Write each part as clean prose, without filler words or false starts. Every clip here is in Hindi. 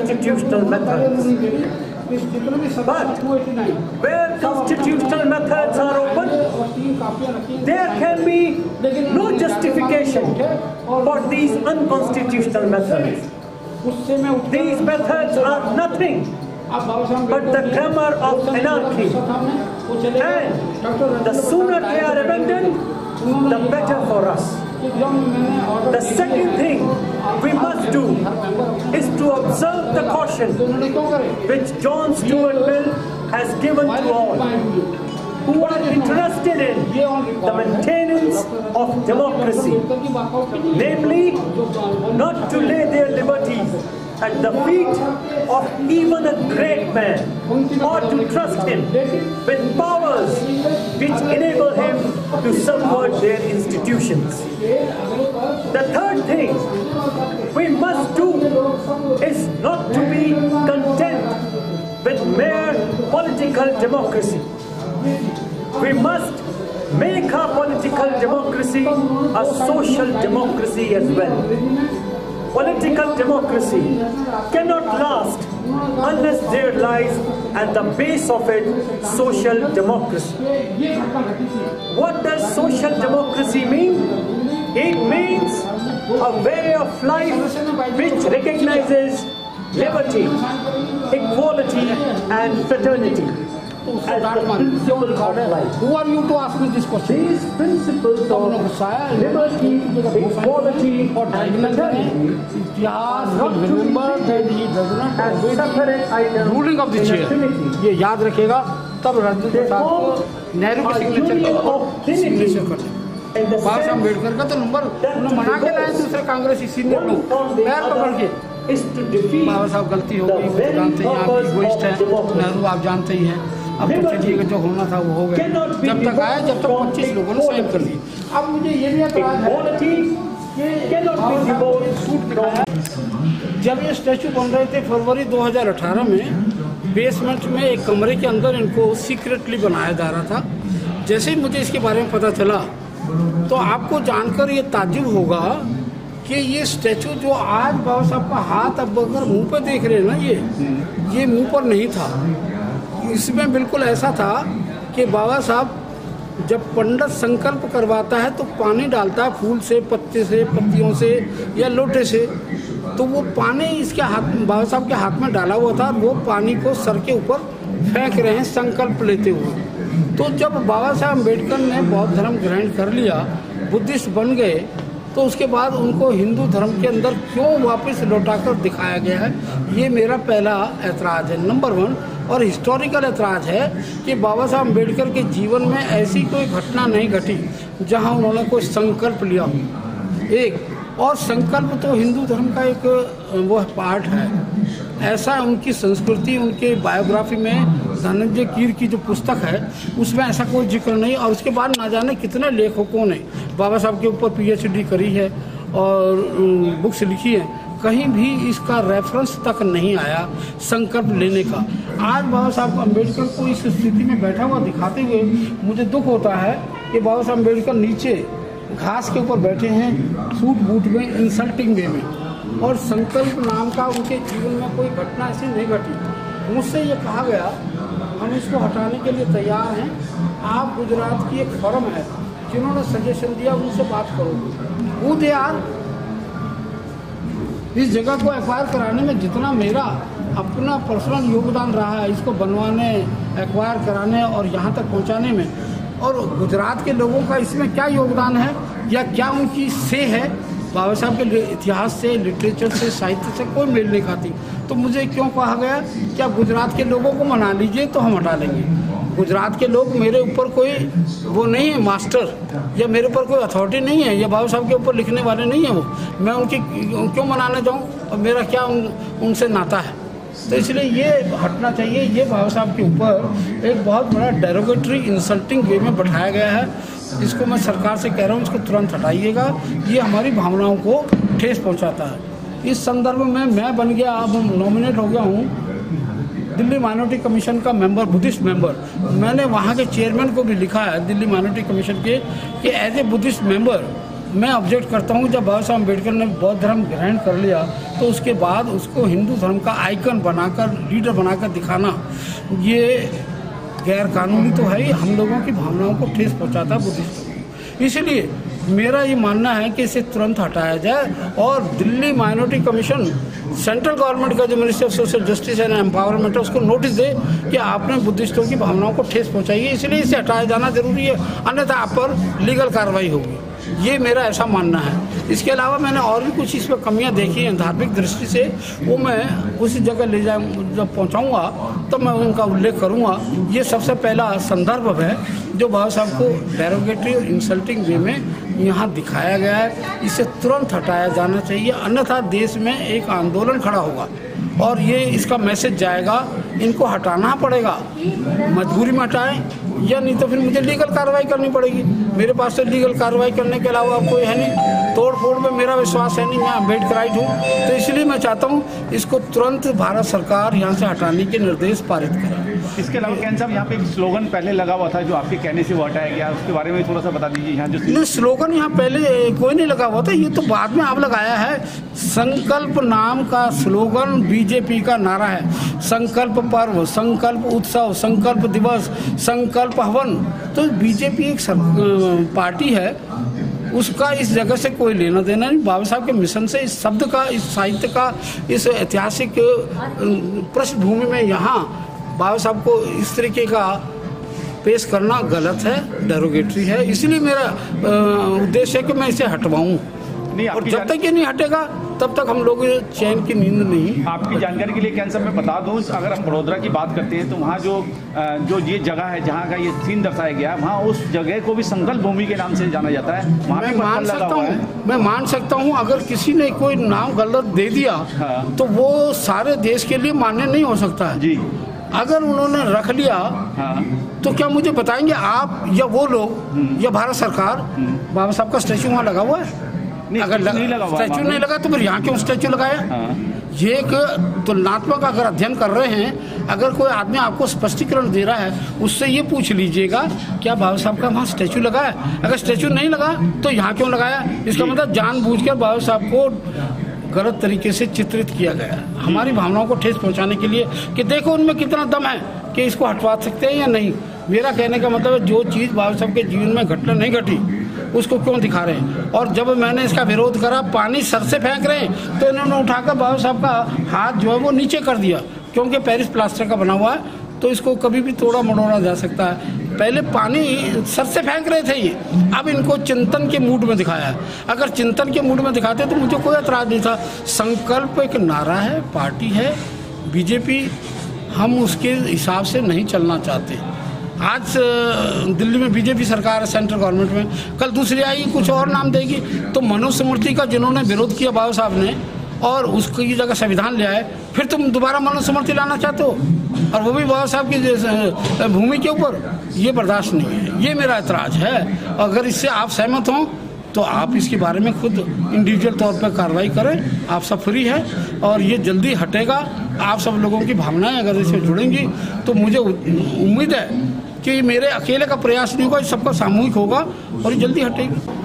constitutional methods. But where constitutional methods are open, there can be no justification for these unconstitutional methods. These methods are nothing but the grammar of anarchy, and the sooner they are abandoned, the better for us. The second thing we must do is to observe the caution which John Stuart Mill has given to all who are interested in the maintenance of democracy, namely, not to lay their liberties at the feet of even a great man, or to trust him with powers which enable him to subvert their institutions. The third thing we must do is not to be content with mere political democracy. We must make our political democracy a social democracy as well. Political democracy cannot last unless there lies at the base of it social democracy. What does social democracy mean? It means a way of life which recognizes liberty, equality and fraternity as the principle of life. Who are you to ask me this question? These principles of liberty, equality and fraternity are not to be treated as separate items ruling of the chair, ये याद रखेगा तब राजेंद्र प्रसाद को नेहरू के सिग्नेचर करते। बाबा साहब अम्बेडकर का तो नंबर उन्होंने मना के लाए दूसरे कांग्रेसी सीनियर लोग पैर पकड़ के। बाबा साहब गलती हो गई, वो जानते हैं आप इगोइस्ट हैं, नेहरू आप जानते ही हैं, अब तो चलिए जो होना था वो हो गया। जब तक आया जब तक 25 लोगों ने साइन कर लिए। अब मुझे ये भी एतराज है, जब ये स्टैचू बन रहे थे फरवरी 2018 में बेसमेंट में एक कमरे के अंदर इनको सीक्रेटली बनाया जा रहा था। जैसे ही मुझे इसके बारे में पता चला तो आपको जानकर ये ताज्जुब होगा कि ये स्टैचू जो आज बाबा साहब का हाथ अब अगर मुंह पे देख रहे हैं ना, ये मुंह पर नहीं था। इसमें बिल्कुल ऐसा था कि बाबा साहब जब पंडित संकल्प करवाता है तो पानी डालता है फूल से, पत्ते से, पत्तियों से या लोटे से, तो वो पानी इसके हाथ बाबा साहब के हाथ में डाला हुआ था। वो पानी को सर के ऊपर फेंक रहे हैं संकल्प लेते हुए। तो जब बाबा साहब अम्बेडकर ने बौद्ध धर्म ग्रहण कर लिया, बुद्धिस्ट बन गए, तो उसके बाद उनको हिंदू धर्म के अंदर क्यों वापस लौटाकर दिखाया गया है, ये मेरा पहला ऐतराज़ है, नंबर 1। और हिस्टोरिकल ऐतराज़ है कि बाबा साहब अम्बेडकर के जीवन में ऐसी कोई घटना नहीं घटी जहां उन्होंने कोई संकल्प लिया हो। एक और संकल्प तो हिंदू धर्म का एक वो पार्ट है, ऐसा उनकी संस्कृति, उनके बायोग्राफी में धनंजय कीर की जो पुस्तक है उसमें ऐसा कोई जिक्र नहीं। और उसके बाद ना जाने कितने लेखकों ने बाबा साहब के ऊपर PhD करी है और बुक्स लिखी है, कहीं भी इसका रेफरेंस तक नहीं आया संकल्प लेने का। आज बाबा साहब अम्बेडकर को इस स्थिति में बैठा हुआ दिखाते हुए मुझे दुख होता है कि बाबा साहब अम्बेडकर नीचे घास के ऊपर बैठे हैं सूट बूट में, इंसल्टिंग वे में, और संकल्प नाम का उनके जीवन में कोई घटना ऐसी नहीं घटी। मुझसे ये कहा गया हम इसको हटाने के लिए तैयार हैं, आप गुजरात की एक फर्म है जिन्होंने सजेशन दिया उनसे बात करो। वो यार इस जगह को एक्वायर कराने में जितना मेरा अपना पर्सनल योगदान रहा है इसको बनवाने, एक्वायर कराने और यहाँ तक पहुँचाने में, और गुजरात के लोगों का इसमें क्या योगदान है या क्या उनकी से है, बाबा साहब के इतिहास से, लिटरेचर से, साहित्य से कोई मेल नहीं खाती। तो मुझे क्यों कहा गया कि आप गुजरात के लोगों को मना लीजिए तो हम हटा लेंगे। गुजरात के लोग मेरे ऊपर कोई वो नहीं है मास्टर, या मेरे ऊपर कोई अथॉरिटी नहीं है, या बाबा साहब के ऊपर लिखने वाले नहीं है वो, मैं उनकी क्यों मनाने जाऊँ और मेरा क्या उनसे नाता है। तो इसलिए ये हटना चाहिए। ये बाबा साहब के ऊपर एक बहुत बड़ा डेरोगेटरी इंसल्टिंग वे में बैठाया गया है, इसको मैं सरकार से कह रहा हूँ इसको तुरंत हटाइएगा। ये हमारी भावनाओं को ठेस पहुँचाता है। इस संदर्भ में मैं बन गया, अब नॉमिनेट हो गया हूँ दिल्ली माइनॉरिटी कमीशन का मेंबर, बुद्धिस्ट मेंबर। मैंने वहाँ के चेयरमैन को भी लिखा है दिल्ली माइनॉरिटी कमीशन के कि एज ए बुद्धिस्ट मेंबर मैं ऑब्जेक्ट करता हूँ जब बाबा साहब अम्बेडकर ने बौद्ध धर्म ग्रहण कर लिया तो उसके बाद उसको हिंदू धर्म का आइकन बनाकर, लीडर बनाकर दिखाना, ये गैर कानूनी तो है ही, हम लोगों की भावनाओं को ठेस पहुँचाता है बुद्धिस्टों को। इसलिए मेरा ये मानना है कि इसे तुरंत हटाया जाए और Delhi minority commission central government का जो ministry of social justice and empowerment है उसको नोटिस दे कि आपने बुद्धिस्टों की भावनाओं को ठेस पहुंचाई है, इसलिए इसे हटाया जाना जरूरी है, अन्यथा आप पर लीगल कार्रवाई होगी। ये मेरा ऐसा मानना है। इसके अलावा मैंने और भी कुछ इसमें कमियां देखी हैं धार्मिक दृष्टि से, वो मैं उसी जगह ले जब पहुंचाऊंगा तो मैं उनका उल्लेख करूंगा। ये सबसे पहला संदर्भ है जो बाबा साहब को डेरोगेटरी और इंसल्टिंग वे में यहाँ दिखाया गया है, इसे तुरंत हटाया जाना चाहिए, अन्यथा देश में एक आंदोलन खड़ा होगा और ये इसका मैसेज जाएगा, इनको हटाना पड़ेगा, मजबूरी में हटाएं या नहीं तो फिर मुझे लीगल कार्रवाई करनी पड़ेगी। मेरे पास तो लीगल कार्रवाई करने के अलावा कोई है नहीं, तोड़ फोड़ में मेरा विश्वास है नहीं, मैं अम्बेडकराइट हूँ, तो इसलिए मैं चाहता हूँ इसको तुरंत भारत सरकार यहाँ से हटाने के निर्देश पारित करे। इसके अलावा कैन साहब यहाँ पे एक स्लोगन पहले लगा हुआ था जो आपके कहने से वो हटाया गया, उसके बारे में थोड़ा सा बता दीजिए। यहाँ जो स्लोगन यहाँ पहले कोई नहीं लगा हुआ था, ये तो बाद में आप लगाया है। संकल्प नाम का स्लोगन बीजेपी का नारा है, संकल्प पर्व, संकल्प उत्सव, संकल्प दिवस, संकल्प हवन। तो बीजेपी एक पार्टी है, उसका इस जगह से कोई लेना देना नहीं। बाबा साहब के मिशन से इस शब्द का, इस साहित्य का, इस ऐतिहासिक पृष्ठभूमि में यहाँ बाबा साहब को इस तरीके का पेश करना गलत है, डेरोगेटरी है। इसलिए मेरा उद्देश्य है कि मैं इसे हटवाऊं, और जब तक ये नहीं हटेगा तब तक हम लोग चैन की नींद नहीं। आपकी जानकारी के लिए कैन साहब मैं बता दूं, अगर हम बड़ौदा की बात करते हैं तो वहाँ जो ये जगह है जहाँ का ये सीन दर्शाया गया है, वहाँ उस जगह को भी संकल्प भूमि के नाम से जाना जाता है। मैं मान सकता हूँ अगर किसी ने कोई नाम गलत दे दिया तो वो सारे देश के लिए मान्य नहीं हो सकता है जी। अगर उन्होंने रख लिया तो क्या मुझे बताएंगे आप या वो लोग या भारत सरकार बाबा साहब का स्टैचू वहाँ लगा हुआ है? अगर स्टैचू नहीं लगा तो फिर यहाँ क्यों स्टैचू लगाया? ये एक तुलनात्मक अगर अध्ययन कर रहे हैं, अगर कोई आदमी आपको स्पष्टीकरण दे रहा है उससे ये पूछ लीजिएगा क्या बाबा साहब का वहाँ स्टैचू लगा है? अगर स्टैचू नहीं लगा तो यहाँ क्यों लगाया? इसका मतलब जानबूझकर बाबा साहब को गलत तरीके से चित्रित किया गया, हमारी भावनाओं को ठेस पहुंचाने के लिए कि देखो उनमें कितना दम है कि इसको हटवा सकते हैं या नहीं। मेरा कहने का मतलब है जो चीज़ बाबा साहब के जीवन में घटना नहीं घटी उसको क्यों दिखा रहे हैं। और जब मैंने इसका विरोध करा, पानी सर से फेंक रहे हैं, तो इन्होंने उठाकर बाबा साहब का हाथ जो है वो नीचे कर दिया, क्योंकि पेरिस प्लास्टर का बना हुआ है तो इसको कभी भी तोड़ा मड़ोड़ा जा सकता है। पहले पानी सर से फेंक रहे थे ये, अब इनको चिंतन के मूड में दिखाया है। अगर चिंतन के मूड में दिखाते तो मुझे कोई एतराज नहीं था। संकल्प एक नारा है, पार्टी है बीजेपी, हम उसके हिसाब से नहीं चलना चाहते। आज दिल्ली में बीजेपी सरकार है सेंट्रल गवर्नमेंट में, कल दूसरी आएगी कुछ और नाम देगी। तो मनुस्मृति का जिन्होंने विरोध किया बाबा साहब ने और उसकी जगह संविधान ले आए, फिर तुम दोबारा मनुस्मृति लाना चाहते हो और वो भी बाबा साहब की भूमि के ऊपर, ये बर्दाश्त नहीं है। ये मेरा एतराज है। अगर इससे आप सहमत हों तो आप इसके बारे में खुद इंडिविजुअल तौर पर कार्रवाई करें, आप सब फ्री है और ये जल्दी हटेगा। आप सब लोगों की भावनाएं अगर इसमें जुड़ेंगी तो मुझे उम्मीद है कि मेरे अकेले का प्रयास नहीं होगा, सबका सामूहिक होगा और ये जल्दी हटेगी।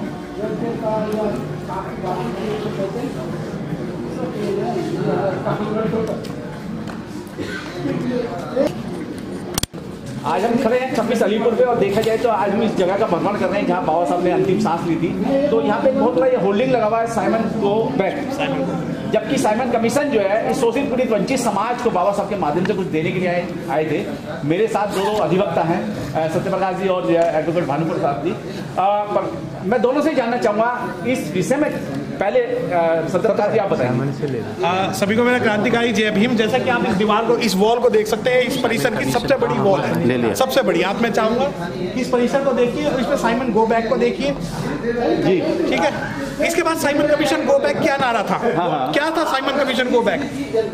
आज हम खड़े हैं 26 अलीपुर पे और देखा जाए तो आज हम इस जगह का भ्रमण कर रहे हैं जहाँ बाबा साहब ने अंतिम सांस ली थी। तो यहाँ पे बहुत बड़ा ये होल्डिंग लगा हुआ है साइमन गो बैक, जबकि साइमन कमीशन जो है इस शोषित पीड़ित वंचित समाज को बाबा साहब के माध्यम से कुछ देने के लिए आए थे। मेरे साथ दो अधिवक्ता हैं, सत्यप्रकाश जी और एडवोकेट भानुपुर साहब जी। मैं दोनों से जानना चाहूँगा इस विषय में, पहले सत्यप्रकाश जी आप बताएं। सभी को मेरा क्रांतिकारी जय भीम। जैसा कि आप इस दीवार को, इस वॉल को देख सकते हैं, इस परिसर की सबसे बड़ी वॉल है, सबसे बड़ी। आप मैं चाहूंगा कि इस परिसर को देखिए और इसमें साइमन गो बैक को देखिए जी, ठीक है। इसके बाद साइमन कमीशन गो बैक क्या नारा था? क्या था साइमन कमीशन गो बैक?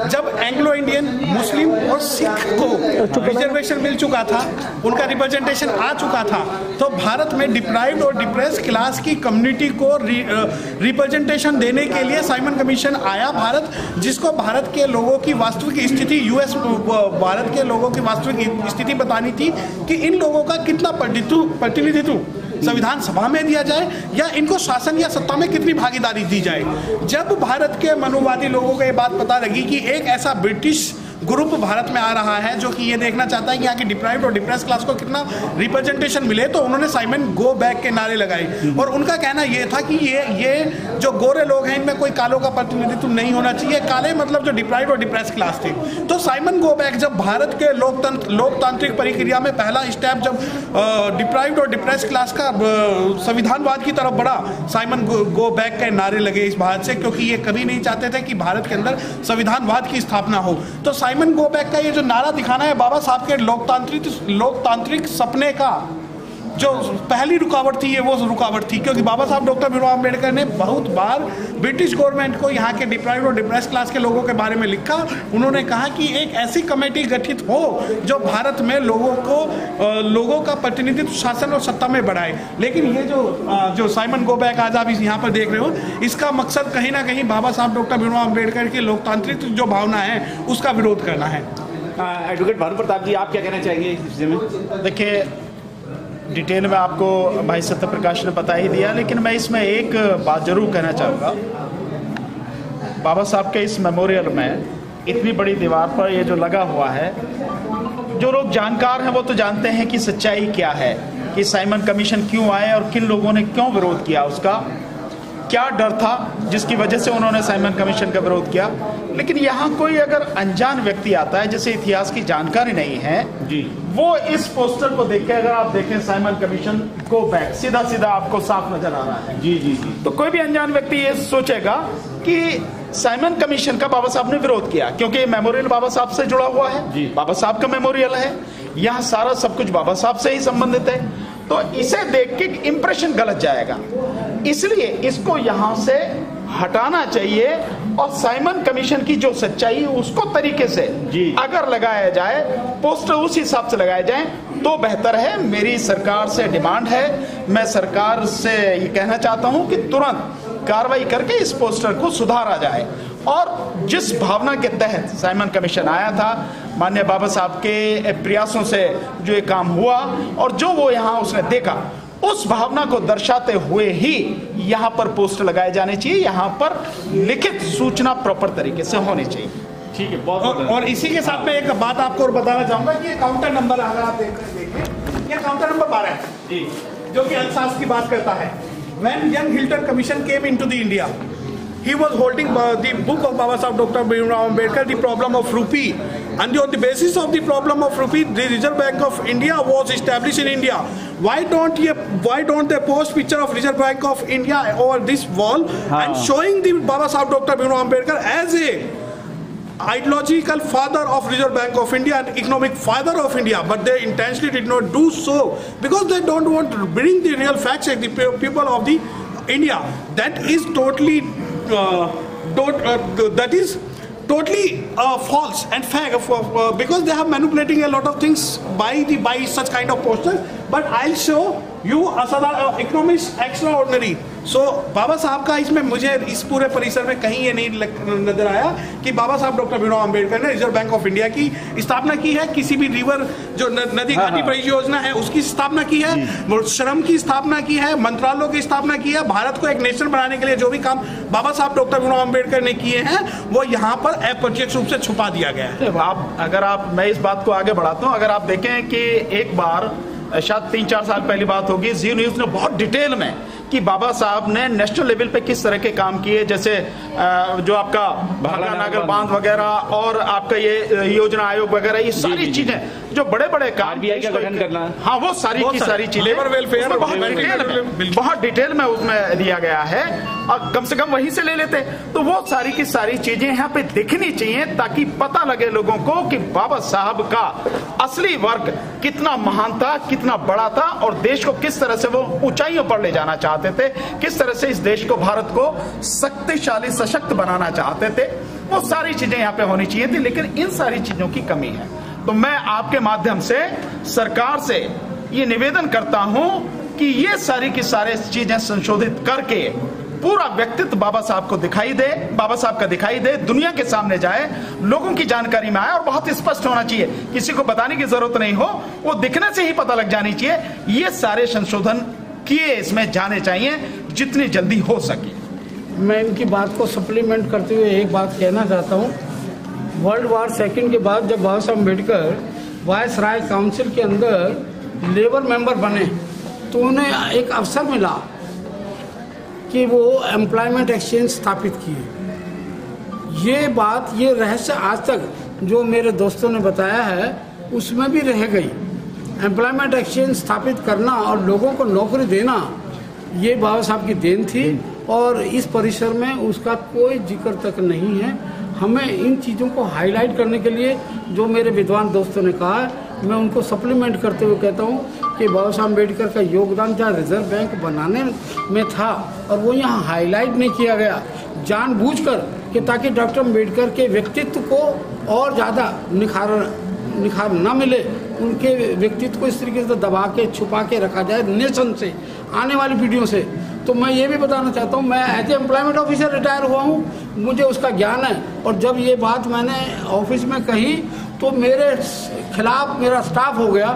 जब एंग्लो इंडियन, मुस्लिम और सिख को रिजर्वेशन मिल चुका था, उनका रिप्रेजेंटेशन आ चुका था, तो भारत में डिप्राइव्ड और डिप्रेस क्लास की कम्युनिटी को रिप्रेजेंटेशन देने के लिए साइमन कमीशन आया भारत, जिसको भारत के लोगों की वास्तविक स्थिति, यूएस भारत के लोगों की वास्तविक स्थिति बतानी थी कि इन लोगों का कितना प्रतिनिधित्व संविधान सभा में दिया जाए या इनको शासन या सत्ता में कितनी भागीदारी दी जाए। जब भारत के मनुवादी लोगों को ये बात पता लगी कि एक ऐसा ब्रिटिश ग्रुप भारत में आ रहा है जो कि ये देखना चाहता है कि यहाँ की डिप्राइव्ड और डिप्रेस क्लास को कितना रिप्रेजेंटेशन मिले, तो उन्होंने साइमन गो बैक के नारे लगाए। और उनका कहना ये था कि ये जो गोरे लोग हैं इनमें कोई कालों का प्रतिनिधित्व नहीं होना चाहिए, काले मतलब जो डिप्राइव्ड और डिप्रेस क्लास थे। तो साइमन गो बैक जब भारत के लोकतांत्रिक प्रक्रिया में पहला स्टेप जब डिप्राइव्ड और डिप्रेस क्लास का संविधानवाद की तरफ बढ़ा, साइमन गो बैक के नारे लगे इस भारत से, क्योंकि ये कभी नहीं चाहते थे कि भारत के अंदर संविधानवाद की स्थापना हो। तो साइमन गो बैक का ये जो नारा दिखाना है बाबा साहब के लोकतांत्रिक सपने का जो पहली रुकावट थी, ये वो रुकावट थी, क्योंकि बाबा साहब डॉक्टर भीमराव अंबेडकर ने बहुत बार ब्रिटिश गवर्नमेंट को यहाँ के डिप्राइव्ड और डिप्रेस क्लास के लोगों के बारे में लिखा। उन्होंने कहा कि एक ऐसी कमेटी गठित हो जो भारत में लोगों का प्रतिनिधित्व शासन और सत्ता में बढ़ाए। लेकिन ये जो साइमन गो बैक आज आप यहाँ पर देख रहे हो, इसका मकसद कहीं ना कहीं बाबा साहब डॉक्टर भीमराव अंबेडकर की लोकतांत्रिक जो भावना है उसका विरोध करना है। एडवोकेट भानु प्रताप जी, आप क्या कहना चाहेंगे इस विषय में? देखिए, डिटेल में आपको भाई सत्य प्रकाश ने बता ही दिया, लेकिन मैं इसमें एक बात जरूर कहना चाहूँगा। बाबा साहब के इस मेमोरियल में इतनी बड़ी दीवार पर ये जो लगा हुआ है, जो लोग जानकार हैं वो तो जानते हैं कि सच्चाई क्या है, कि साइमन कमीशन क्यों आए और किन लोगों ने क्यों विरोध किया, उसका क्या डर था जिसकी वजह से उन्होंने साइमन कमीशन का विरोध किया। लेकिन यहाँ कोई अगर अनजान व्यक्ति आता है जिसे इतिहास की जानकारी नहीं है जी, वो इस पोस्टर को देख के, अगर आप देखें साइमन कमीशन गो बैक, सीधा सीधा आपको साफ नजर आ रहा है जी जी जी, तो कोई भी अनजान व्यक्ति ये सोचेगा कि साइमन कमीशन का बाबा साहब ने विरोध किया, क्योंकि मेमोरियल बाबा साहब से जुड़ा हुआ है जी, बाबा साहब का मेमोरियल है, यहाँ सारा सब कुछ बाबा साहब से ही संबंधित है, तो इसे देख के इंप्रेशन गलत जाएगा। इसलिए इसको यहाँ से हटाना चाहिए और साइमन कमीशन की जो सच्चाई है उसको तरीके से अगर लगाया जाए, पोस्टर उस हिसाब से लगाए जाए तो बेहतर है। मेरी सरकार से डिमांड है, मैं सरकार से ये कहना चाहता हूं कि तुरंत कार्रवाई करके इस पोस्टर को सुधारा जाए। और जिस भावना के तहत साइमन कमीशन आया था, माननीय बाबा साहब के प्रयासों से जो ये काम हुआ और जो वो यहाँ उसने देखा, उस भावना को दर्शाते हुए ही यहाँ पर पोस्टर लगाए जाने चाहिए, यहाँ पर लिखित सूचना प्रॉपर तरीके से होनी चाहिए। ठीक है, बहुत और इसी के साथ में एक बात आपको और बताना चाहूंगा कि ये काउंटर नंबर अगर आप देखिए, ये काउंटर नंबर 12 है जो कि अर्थशास्त्र की बात करता है। When young Hilton Commission came into the India, he was holding the book of Baba Saheb Dr. Bhimrao Ambedkar, the problem of rupee, and on the basis of the problem of rupee, the Reserve Bank of India was established in India. Why don't they post picture of Reserve Bank of India over this wall and showing the Baba Saheb Dr. Bhimrao Ambedkar as a ideological father of Reserve Bank of India and economic father of India, but they intentionally did not do so because they don't want to bring the real facts at the people of the India. That is totally false and fact because they are manipulating a lot of things by such kind of posters. But I'll show you economics extraordinary. So बाबा साहब का इसमें मुझे इस पूरे परिसर में कहीं ये नहीं नजर आया कि बाबा साहब डॉक्टर भीमराव अंबेडकर ने रिजर्व बैंक ऑफ इंडिया की स्थापना की है, किसी भी रिवर जो नदी घाटी परियोजना है उसकी स्थापना की है, श्रम की स्थापना की है, मंत्रालयों की स्थापना की है। भारत को एक नेशन बनाने के लिए जो भी काम बाबा साहब डॉक्टर भीमराव अंबेडकर ने किए हैं वो यहाँ पर अप्रत्यक्ष रूप से छुपा दिया गया है। मैं इस बात को आगे बढ़ाता हूँ, अगर आप देखें कि एक बार शायद 3-4 साल पहली बात होगी, जी न्यूज ने बहुत डिटेल में कि बाबा साहब ने नेशनल लेवल पे किस तरह के काम किए, जैसे जो आपका भाखड़ा नागर बांध वगैरह और आपका ये योजना आयोग वगैरह, ये सारी चीजें जो बड़े बड़े काम का गठन करना, हाँ वो सारी की सारी चीजें बहुत डिटेल में उसमें दिया गया है और कम से कम वहीं से ले लेते, तो वो सारी की सारी चीजें यहाँ पे दिखनी चाहिए ताकि पता लगे लोगों को कि बाबा साहब का असली वर्ग कितना महान था, कितना बड़ा था और देश को किस तरह से वो ऊंचाइयों पर ले जाना चाहते थे, किस तरह से इस देश को, भारत को शक्तिशाली सशक्त बनाना चाहते थे। वो सारी चीजें यहाँ पे होनी चाहिए थी, लेकिन इन सारी चीजों की कमी है। तो मैं आपके माध्यम से सरकार से ये निवेदन करता हूं कि ये सारी की सारी चीजें संशोधित करके पूरा व्यक्तित्व बाबा साहब को दिखाई दे, बाबा साहब का दिखाई दे, दुनिया के सामने जाए, लोगों की जानकारी में आए और बहुत स्पष्ट होना चाहिए, किसी को बताने की जरूरत नहीं हो, वो दिखने से ही पता लग जानी चाहिए। ये सारे संशोधन किए इसमें जाने चाहिए जितनी जल्दी हो सके। मैं इनकी बात को सप्लीमेंट करते हुए एक बात कहना चाहता हूँ। वर्ल्ड वॉर सेकंड के बाद जब बाबा साहब अम्बेडकर वायस राय काउंसिल के अंदर लेबर मेंबर बने तो उन्हें एक अवसर मिला कि वो एम्प्लॉयमेंट एक्सचेंज स्थापित किए। ये बात, ये रहस्य आज तक जो मेरे दोस्तों ने बताया है उसमें भी रह गई। एम्प्लॉयमेंट एक्सचेंज स्थापित करना और लोगों को नौकरी देना ये बाबा साहब की देन थी और इस परिसर में उसका कोई जिक्र तक नहीं है। हमें इन चीज़ों को हाईलाइट करने के लिए जो मेरे विद्वान दोस्तों ने कहा है मैं उनको सप्लीमेंट करते हुए कहता हूँ कि बाबा साहब अम्बेडकर का योगदान जहाँ रिजर्व बैंक बनाने में था और वो यहाँ हाईलाइट नहीं किया गया जानबूझकर कि ताकि डॉक्टर अम्बेडकर के व्यक्तित्व को और ज़्यादा निखार ना मिले, उनके व्यक्तित्व को इस तरीके से दबा के छुपा के रखा जाए नेशन से, आने वाली पीढ़ियों से। तो मैं ये भी बताना चाहता हूँ, मैं as a employment officer retire हुआ हूँ, मुझे उसका ज्ञान है। और जब ये बात मैंने ऑफिस में कही तो मेरे खिलाफ मेरा स्टाफ हो गया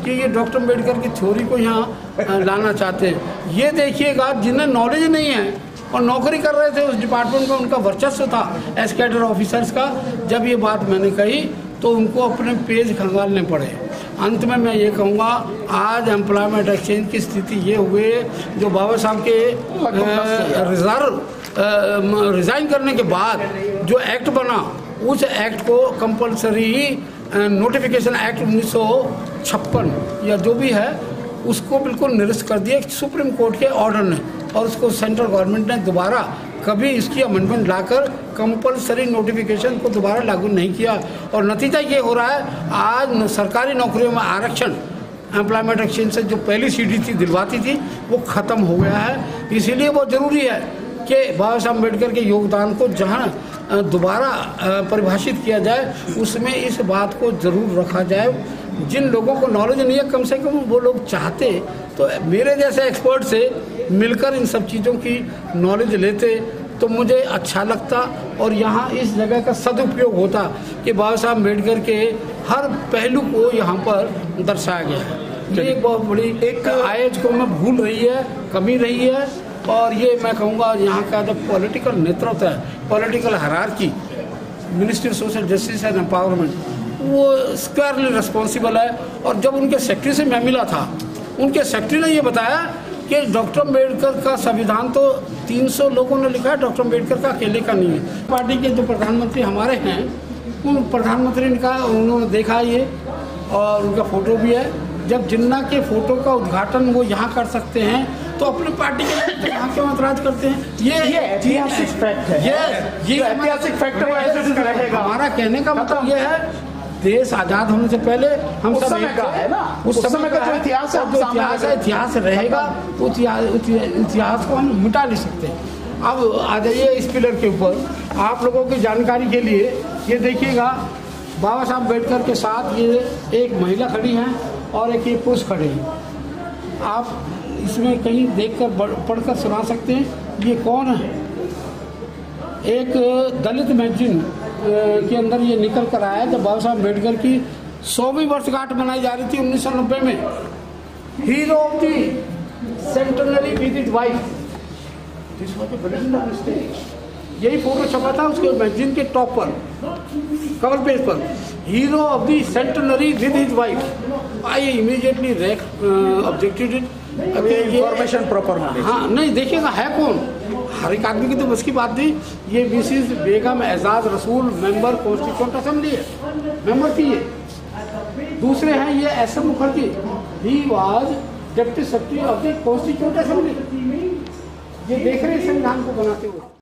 कि ये डॉक्टर अम्बेडकर की थ्योरी को यहाँ लाना चाहते हैं। ये देखिएगा जिन्हें नॉलेज नहीं है और नौकरी कर रहे थे उस डिपार्टमेंट में, उनका वर्चस्व था एज कैडर ऑफिसर्स का। जब ये बात मैंने कही तो उनको अपने पेज खंगालने पड़े। अंत में मैं ये कहूँगा, आज एम्प्लॉयमेंट एक्सचेंज की स्थिति ये हुई जो बाबा साहब के रिज़ाइन करने के बाद जो एक्ट बना, उस एक्ट को कंपलसरी नोटिफिकेशन एक्ट 1956 या जो भी है उसको बिल्कुल निरस्त कर दिया सुप्रीम कोर्ट के ऑर्डर ने, और उसको सेंट्रल गवर्नमेंट ने दोबारा कभी इसकी अमेंडमेंट लाकर कंपलसरी नोटिफिकेशन को दोबारा लागू नहीं किया। और नतीजा ये हो रहा है, आज सरकारी नौकरियों में आरक्षण एम्प्लॉयमेंट एक्सचेंज से जो पहली सीढ़ी थी दिलवाती थी वो ख़त्म हो गया है। इसीलिए वो ज़रूरी है कि बाबा साहब अम्बेडकर के योगदान को जहाँ दोबारा परिभाषित किया जाए उसमें इस बात को ज़रूर रखा जाए। जिन लोगों को नॉलेज नहीं है, कम से कम वो लोग चाहते तो मेरे जैसे एक्सपर्ट से मिलकर इन सब चीज़ों की नॉलेज लेते तो मुझे अच्छा लगता और यहाँ इस जगह का सदुपयोग होता कि बाबा साहब अम्बेडकर के हर पहलू को यहाँ पर दर्शाया गया है। ये एक बहुत बड़ी एक आयज को मैं भूल रही है, कमी रही है। और ये मैं कहूँगा यहाँ का जो पॉलिटिकल नेतृत्व है, political hierarchy, ministry of social justice and empowerment, वो स्क्वायरली रिस्पॉन्सिबल है। और जब उनके सेक्रेटरी से मैं मिला था, उनके सेक्रेटरी ने ये बताया कि डॉक्टर अम्बेडकर का संविधान तो 300 लोगों ने लिखा है, डॉक्टर अम्बेडकर का अकेले का नहीं है। पार्टी के जो प्रधानमंत्री हमारे हैं उन प्रधानमंत्री ने कहा, उन्होंने देखा ये और उनका फ़ोटो भी है। जब जिन्ना के फ़ोटो का उद्घाटन वो यहाँ कर सकते हैं तो अपनी पार्टी के यहाँ क्यों ऐतराज़ करते हैं? ये ऐतिहासिक फैक्ट है। ये ऐतिहासिक फैक्ट रहेगा। हमारा कहने का मतलब ये है, देश आज़ाद होने से पहले हम उस सब समय का है ना, उस समय का जो इतिहास है, इतिहास रहेगा, इतिहास को हम मिटा नहीं सकते। अब आ जाइए इस पिलर के ऊपर, आप लोगों की जानकारी के लिए ये देखिएगा, बाबा साहब अम्बेडकर के साथ ये एक महिला खड़ी हैं और एक ये पुरुष खड़े हैं। आप इसमें कहीं देखकर पढ़कर सुना सकते हैं ये कौन है। एक दलित मैगजीन के अंदर ये निकल कर आया जब बाबा साहब अम्बेडकर की 100वीं वर्षगांठ मनाई जा रही थी 1990 में। Hero of the centenary with his wife, this was a brilliant mistake. यही फोटो छपा था उसके मैगजीन के टॉप पर, कवर पेज पर, hero of the centenary with his wife. I immediately objected it. अभी इन्फॉर्मेशन प्रॉपर होनी। हाँ नहीं, देखिएगा है कौन, हर एक आदमी की तो बस की बात थी। ये Mrs Begum Aizaz Rasul, member constituent assembly है, मेंबर थी ये। दूसरे हैं ये S M Mukherjee, he was deputy secretary of the constituent assembly. ये देख रहे हैं संविधान को बनाते हुए।